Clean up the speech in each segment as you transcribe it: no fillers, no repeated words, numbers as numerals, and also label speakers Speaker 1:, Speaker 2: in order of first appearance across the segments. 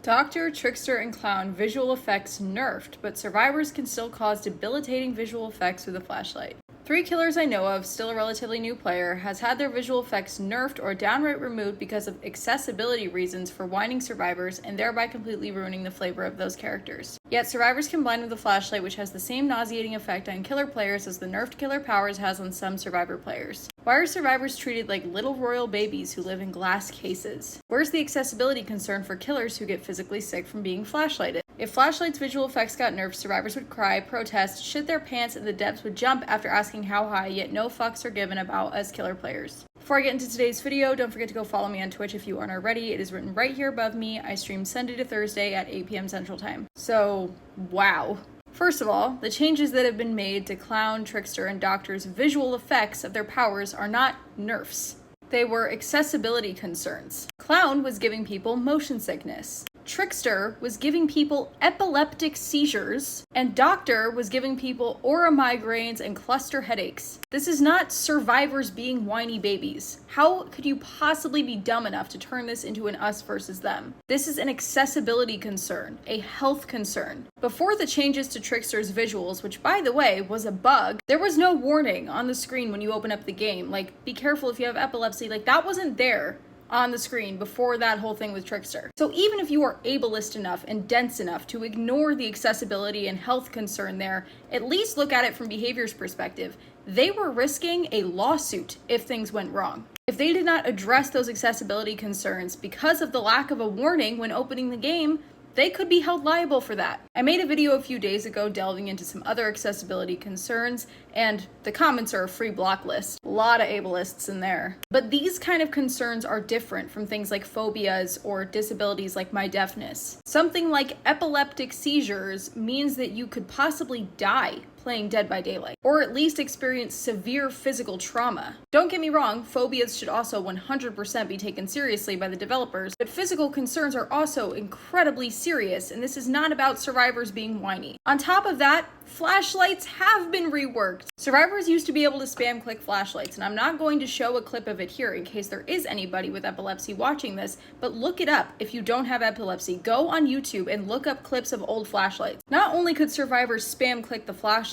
Speaker 1: Doctor, Trickster, and Clown visual effects nerfed, but survivors can still cause debilitating visual effects with a flashlight. 3 killers I know of, still a relatively new player, has had their visual effects nerfed or downright removed because of accessibility reasons for whining survivors and thereby completely ruining the flavor of those characters. Yet survivors can blind with a flashlight, which has the same nauseating effect on killer players as the nerfed killer powers has on some survivor players. Why are survivors treated like little royal babies who live in glass cases? Where's the accessibility concern for killers who get physically sick from being flashlighted? If flashlights' visual effects got nerfed, survivors would cry, protest, shit their pants, and the devs would jump after asking how high, yet no fucks are given about us killer players. Before I get into today's video, don't forget to go follow me on Twitch if you aren't already. It is written right here above me. I stream Sunday to Thursday at 8 p.m. Central Time. So, wow. First of all, the changes that have been made to Clown, Trickster, and Doctor's visual effects of their powers are not nerfs. They were accessibility concerns. Clown was giving people motion sickness. Trickster was giving people epileptic seizures, and Doctor was giving people aura migraines and cluster headaches. This is not survivors being whiny babies. How could you possibly be dumb enough to turn this into an us versus them? This is an accessibility concern, a health concern. Before the changes to Trickster's visuals, which by the way was a bug, there was no warning on the screen when you open up the game, like be careful if you have epilepsy, like that wasn't there on the screen before that whole thing with Trickster. So even if you are ableist enough and dense enough to ignore the accessibility and health concern there, at least look at it from behavior's perspective. They were risking a lawsuit if things went wrong. If they did not address those accessibility concerns because of the lack of a warning when opening the game, they could be held liable for that. I made a video a few days ago delving into some other accessibility concerns, and the comments are a free block list. A lot of ableists in there. But these kind of concerns are different from things like phobias or disabilities like my deafness. Something like epileptic seizures means that you could possibly die playing Dead by Daylight, or at least experience severe physical trauma. Don't get me wrong, phobias should also 100% be taken seriously by the developers, but physical concerns are also incredibly serious, and this is not about survivors being whiny. On top of that, flashlights have been reworked. Survivors used to be able to spam click flashlights, and I'm not going to show a clip of it here in case there is anybody with epilepsy watching this, but look it up if you don't have epilepsy. Go on YouTube and look up clips of old flashlights. Not only could survivors spam click the flashlights,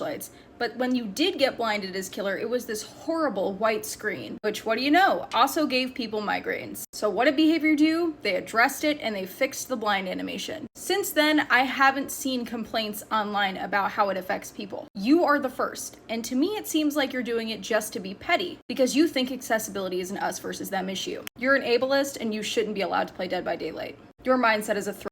Speaker 1: but when you did get blinded as killer, it was this horrible white screen, which, what do you know, also gave people migraines. So what did behavior do? They addressed it and they fixed the blind animation. Since then, I haven't seen complaints online about how it affects people. You are the first, and to me it seems like you're doing it just to be petty, because you think accessibility is an us versus them issue. You're an ableist and you shouldn't be allowed to play Dead by Daylight. Your mindset is a threat.